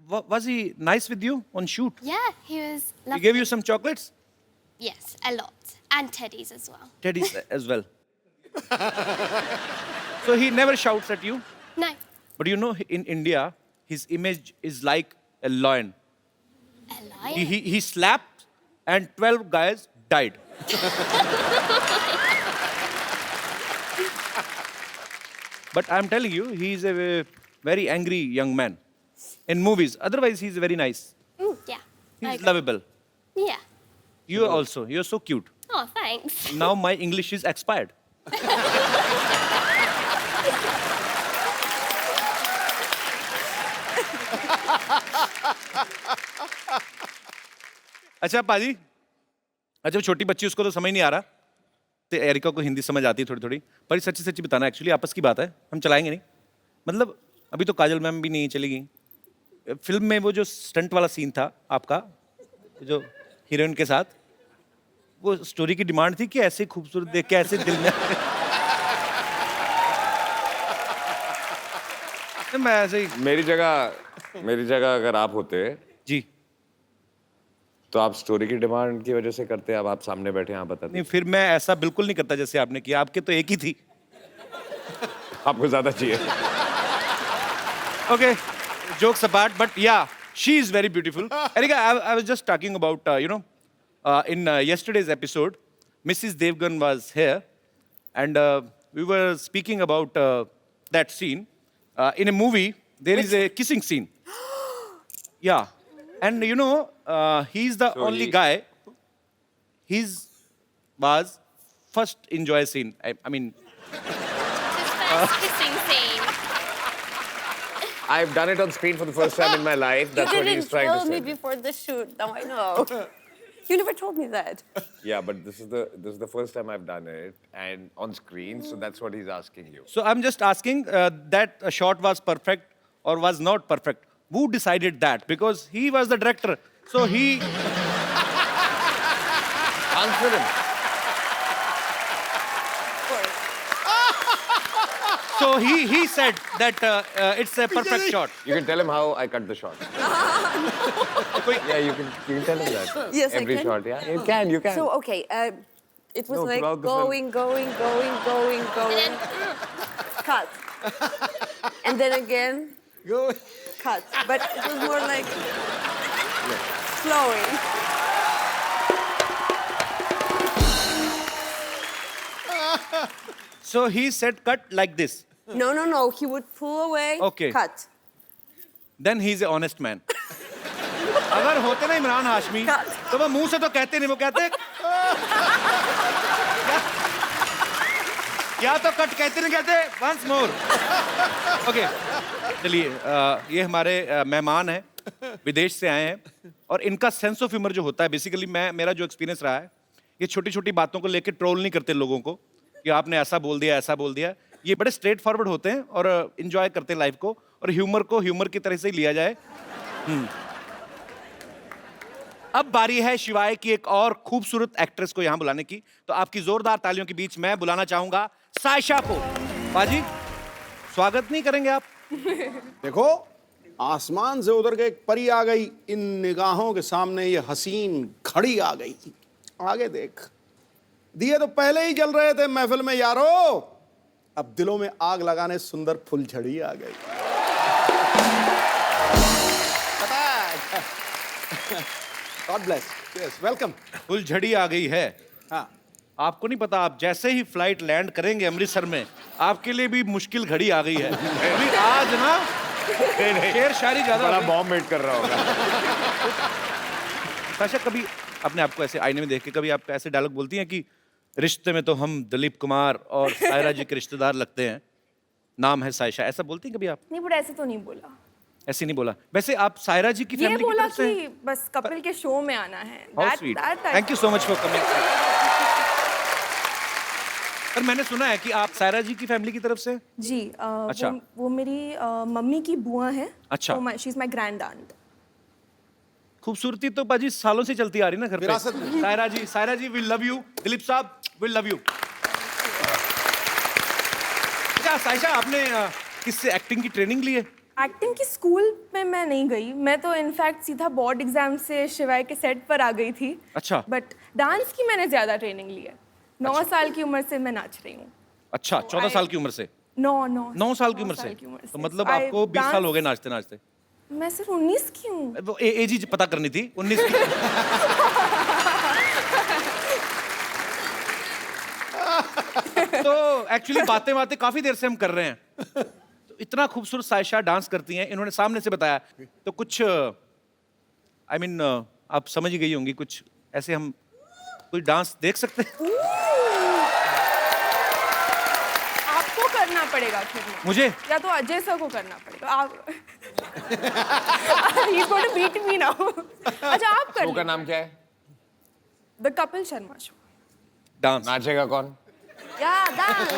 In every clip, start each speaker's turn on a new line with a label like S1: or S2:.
S1: was he nice with you on shoot?
S2: Yeah, he was
S1: He
S2: lovely.
S1: gave you some chocolates?
S2: Yes, a lot. And teddies as well.
S1: Teddies as well. So he never shouts at you?
S2: No.
S1: But you know, in India, his image is like a lion.
S2: A lion?
S1: He slapped and 12 guys died. But I'm telling you, he's a very angry young man. In movies. Otherwise, he's very nice.
S2: Yeah. I
S1: He's
S2: agree.
S1: lovable.
S2: Yeah.
S1: You also. You're so cute.
S2: Oh, thanks.
S1: Now my English is expired. अच्छा पाजी, अच्छा वो छोटी बच्ची उसको तो समझ नहीं आ रहा, तो एरिका को हिंदी समझ आती है थोड़ी थोड़ी, पर ये सच्ची सच्ची बताना, एक्चुअली आपस की बात है, हम चलाएंगे नहीं, मतलब अभी तो काजल मैम भी नहीं चलेगी, फिल्म में वो जो स्टंट वाला सीन था आपका, जो हीरोइन के साथ, वो स्टोरी की डिमांड थी कि ऐसे खूबसूरत देख के ऐसे दिल में मैं ऐसे ही
S3: मेरी जगह अगर आप होते
S1: जी
S3: तो आप स्टोरी की डिमांड की वजह से करते, अब आप सामने बैठे हैं, आप बताते
S1: नहीं, फिर मैं ऐसा बिल्कुल नहीं करता जैसे आपने किया, आपके तो एक ही थी.
S3: आपको ज्यादा चाहिए.
S1: Okay, jokes apart, but yeah, she is very beautiful. Erika, I was just talking about, in yesterday's episode, Mrs. Devgan was here, and we were speaking about that scene. In a movie, there is a kissing scene. Yeah, and he's the only guy. His was first enjoy scene. I mean,
S2: His first kissing scene.
S3: I've done it on screen for the first time in my life. That's
S4: You
S3: what he's
S4: didn't
S3: trying to
S4: tell me
S3: say.
S4: before the shoot. Now I know. You never told me that.
S3: Yeah, but this is the first time I've done it and on screen, so that's what he's asking you.
S1: so I'm just asking that a shot was perfect or was not perfect. Who decided that? Because he was the director. So he.
S3: Answer him.
S1: So he said that it's a perfect shot.
S3: You can tell him how I cut the shot. Yeah, you can tell him that.
S4: Yes, I
S3: Every
S4: can.
S3: shot, yeah. You can.
S4: So, okay, it was
S3: No,
S4: like
S3: throughout the film.
S4: going,
S2: And then,
S4: cut. And then again, cut. But it was more like flowing.
S1: So he said cut like this.
S4: No. He would pull away,
S1: Okay.
S4: cut.
S1: Then he's an honest man. अगर होते ना इमरान हाशमी तो वो मुंह से तो कहते नहीं, वो कहते या तो कट कहते नहीं, कहते once more. ओके, चलिए ये हमारे मेहमान हैं, विदेश से आए हैं, और इनका सेंस ऑफ ह्यूमर जो होता है, बेसिकली मेरा जो एक्सपीरियंस रहा है, ये छोटी छोटी बातों को लेके ट्रोल नहीं करते लोगों को कि आपने ऐसा बोल दिया, ये बड़े स्ट्रेट फॉरवर्ड होते हैं और इंजॉय करते हैं लाइफ को, और ह्यूमर को ह्यूमर की तरह से ही लिया जाए. अब बारी है शिवाय की एक और खूबसूरत एक्ट्रेस को यहाँ बुलाने की, तो आपकी जोरदार तालियों के बीच मैं बुलाना चाहूंगा सायशा को. बाजी, स्वागत नहीं करेंगे आप?
S5: देखो, आसमान से उतर के एक परी आ गई, इन निगाहों के सामने ये हसीन घड़ी आ गई. आगे देख, दिए तो पहले ही जल रहे थे महफिल में यारो, अब दिलों में आग लगाने सुंदर फुलझड़ी आ गई. God bless. Yes, welcome.
S1: फुलझड़ी आ गई है.
S5: हाँ,
S1: आपको नहीं पता, आप जैसे ही फ्लाइट लैंड करेंगे अमृतसर में, आपके लिए भी मुश्किल घड़ी आ गई है. अभी आज ना शेर शायरी ज्यादा
S3: बड़ा
S1: हो गई.
S3: बॉम्ब वेट कर रहा होगा.
S1: सायशा, कभी अपने आप को ऐसे आईने में देख के कभी आप ऐसे डायलॉग बोलती हैं कि रिश्ते में तो हम दिलीप कुमार और सायरा जी के रिश्तेदार लगते हैं, नाम है सायशा, ऐसा बोलती हैं कभी आप?
S6: नहीं, बट ऐसे तो नहीं बोला.
S1: ऐसे नहीं बोला. वैसे आप सायरा जी की
S6: ये
S1: फैमिली की
S6: बोला
S1: तरफ से
S6: कि बस कपिल के शो में आना है.
S1: How sweet. Thank you so much for coming. पर मैंने सुना है कि आप सायरा जी की फैमिली की तरफ से.
S6: जी.
S1: अच्छा.
S6: वो मेरी मम्मी की बुआ है.
S1: अच्छा.
S6: She is my grand aunt.
S1: खूबसूरती तो बाजी सालों से चलती आ रही ना घर पे.
S5: विरासत में.
S1: सायरा जी वी लव यू. दिलीप साहब वी लव यू. अच्छा सायशा, आपने किससे एक्टिंग की ट्रेनिंग ली है?
S6: एक्टिंग की स्कूल में मैं नहीं गई, मैं तो इनफैक्ट सीधा बोर्ड एग्जाम से शिवाय के सेट पर आ गई थी।
S1: अच्छा।
S6: बट डांस की मैंने ज़्यादा ट्रेनिंग ली है। 9 साल की उम्र से मैं नाच रही हूँ।
S1: अच्छा, 14 साल की उम्र से?
S6: 9
S1: साल की उम्र से? तो मतलब आपको 20 साल हो गए नाचते नाचते?
S6: मैं सिर्फ 19 की हूँ।
S1: वो एज ही पता करनी थी, 19 की। तो एक्चुअली बातें बातें काफी देर से हम कर रहे हैं। तो इतना खूबसूरत सायशा डांस करती हैं, इन्होंने सामने से बताया। तो कुछ आई मीन आप समझ ही गई होंगी, कुछ ऐसे हम कोई डांस देख सकते हैं?
S6: आपको करना पड़ेगा फिर में।
S1: मुझे?
S6: या तो अजय सर को करना पड़ेगा। आप He's going to beat me now. अच्छा आप कर
S3: शो का नाम क्या है?
S6: The Kapil Sharma show.
S1: Dance
S3: नाचेगा कौन?
S4: या डांस।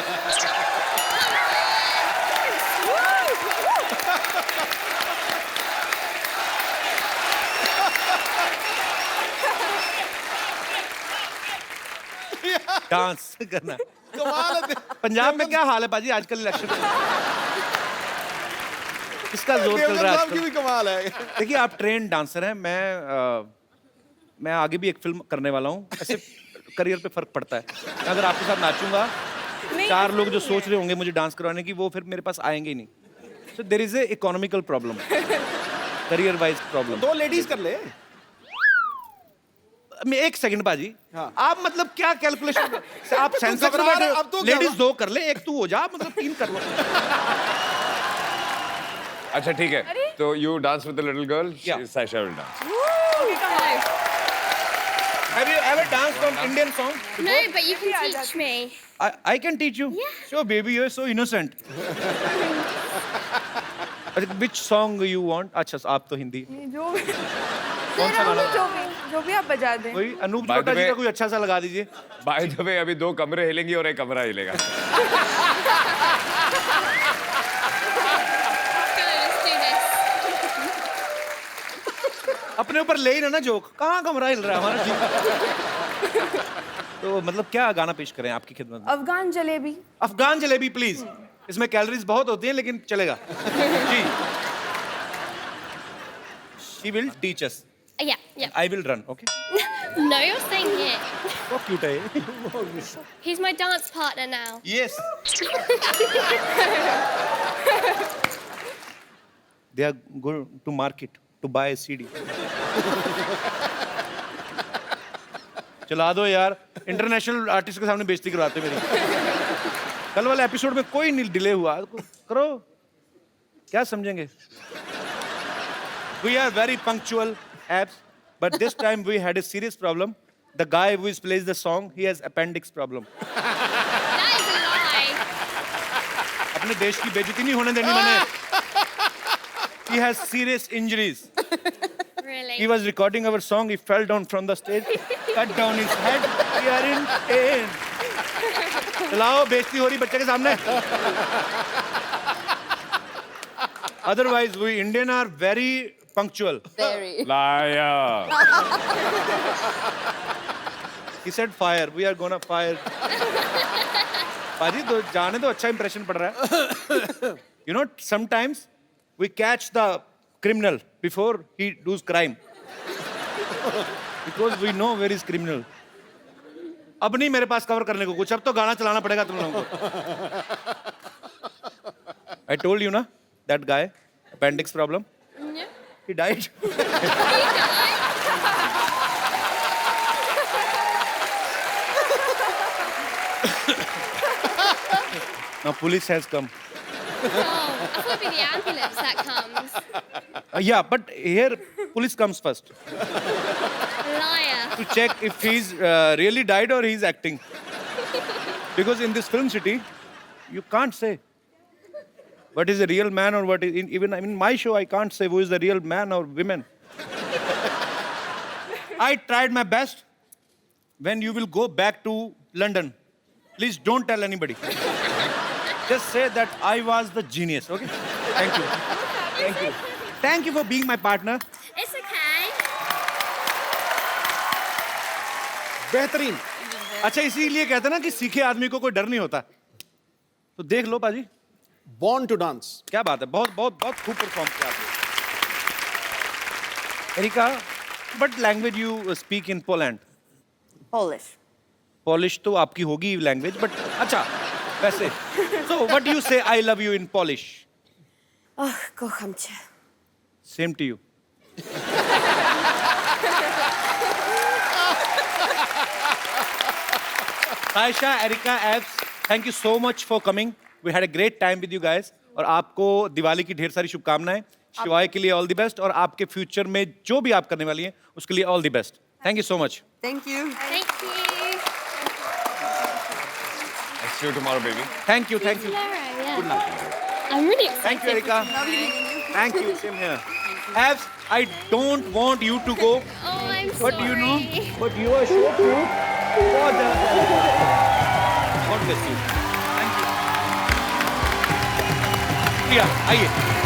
S1: डांस करना।
S5: कमाल है।
S1: पंजाब में क्या हाल है बाजी आजकल इलेक्शन में? किसका जोर चल
S5: देवगन
S1: रहा है
S5: साहब की
S1: आजकल?
S5: भी कमाल है।
S1: देखिए आप ट्रेन डांसर हैं, मैं आगे भी एक फिल्म करने वाला हूँ। ऐसे करियर पे फर्क पड़ता है। अगर आपके साथ नाचूंगा,
S6: नहीं,
S1: 4 लोग जो
S6: नहीं
S1: सोच
S6: है।
S1: रहे होंगे मुझे डांस करवाने की, वो फिर मेरे पास आएंगे ही नहीं। So there is a economical problem, career wise problem.
S5: 2 ladies कर ले।
S1: मैं 1 सेकंड बाजी,
S5: हाँ।
S1: आप मतलब क्या कैलकुलेशन? आप सेंसेक्स में
S5: घबरा रहा है,
S1: बैठे
S5: अब तो
S1: हो,
S5: क्या
S1: लेडीज
S5: हुआ?
S1: 2 कर ले, 1 तू हो जा, मतलब 3 कर लो।
S3: अच्छा ठीक है, तो you dance with the little girl.
S1: Yeah.
S3: Sasha will dance.
S1: Have you ever danced on Indian song?
S2: No, but you can teach me.
S1: I can teach you.
S2: Yeah.
S1: Sure, baby, you're so innocent. Which song you want? अच्छा, आप तो हिंदी।
S6: जो
S1: कौन सा गाना?
S6: जो भी आप बजा दें।
S1: वही अनूप
S3: By the
S1: जोटा जी का
S3: way-
S1: कोई अच्छा सा लगा दीजिए।
S3: By the way, अभी 2 कमरे हिलेंगी और 1 कमरा हिलेगा.
S2: Let's do this.
S1: अपने ऊपर ले ही ना जोक, कहाँ कमरा हिल रहा है हमारा जी। तो मतलब क्या गाना पेश करें आपकी खिदमत में?
S6: अफगान जलेबी।
S1: अफगान जलेबी प्लीज। इसमें कैलोरीज बहुत होती हैं लेकिन चलेगा। जी। She will teach us.
S2: Yeah, yeah.
S1: I will run, okay?
S2: No, you're saying it.
S1: बहुत cute है ये।
S2: He's my dance partner now.
S1: Yes. They are going to market to buy a CD. चला दो यार, इंटरनेशनल आर्टिस्ट के सामने बेइज्जती करवाते मेरी। कल वाले एपिसोड में कोई नहीं डिले हुआ, करो, क्या समझेंगे? We are very punctual, abs, but this time we had a serious problem. The guy who plays the song, he has appendix problem.
S2: That is a lie.
S1: अपने देश की बेइज्जती नहीं होने देनी मैंने। He has serious injuries.
S2: Really?
S1: He was recording our song. He fell down from the stage, cut down his head. We are in pain. चलाओ, बेइज्जती हो रही बच्चे के सामने। Otherwise, we Indian are very punctual.
S4: Very.
S3: Liar.
S1: He said fire. We are gonna fire. पाजी तो जाने दो, अच्छा impression पड़ रहा है। You know, sometimes we catch the criminal before he does crime. Because we know where is criminal. अब नहीं मेरे पास कवर करने को कुछ, अब तो गाना चलाना पड़ेगा तुम लोगों को। I told you ना, that guy, appendix problem.
S2: Yeah.
S1: He died. Now police has come.
S2: Oh, I thought it'd be the ambulance that comes.
S1: Yeah, but here police comes first
S2: Liar.
S1: to check if he's really died or he's acting. Because in this film city, you can't say what is a real man or what is even in my show I can't say who is the real man or women. I tried my best. When you will go back to London, please don't tell anybody. Just say that I was the genius, okay? Thank you. Thank you. Thank you for being my partner.
S2: It's okay.
S5: बेहतरीन।
S1: अच्छा इसीलिए कहते हैं ना कि सीखे आदमी को कोई डर नहीं होता। तो देख लो पाजी,
S5: born to dance.
S1: क्या बात है, बहुत बहुत बहुत खूब परफॉर्म किया आपने. Erica, what language you speak in Poland?
S4: Polish.
S1: Polish तो आपकी होगी लैंग्वेज, बट अच्छा वैसे. So what do you say I love you in Polish?
S4: Oh, kocham cię.
S1: Same to you. Aisha, Erika, Abs, thank you so much for coming. We had a great time with you guys. और आपको दिवाली की ढेर सारी शुभकामनाएं. शिवाय के लिए all the best और आपके फ्यूचर में जो भी आप करने वाली हैं उसके लिए all the best. Thank you so much.
S4: Thank you.
S2: Thank you.
S3: I'll see you tomorrow, baby.
S1: Thank you, thank you.
S2: Tomorrow, yeah. I'm really excited.
S1: Thank you, Erika.
S4: Lovely meeting you.
S1: Thank you. Same here. Abs, I don't want you to go,
S2: Oh, I'm
S1: but
S2: sorry.
S1: you know, but you are so cute. God bless you. Thank you. Yeah, आइए.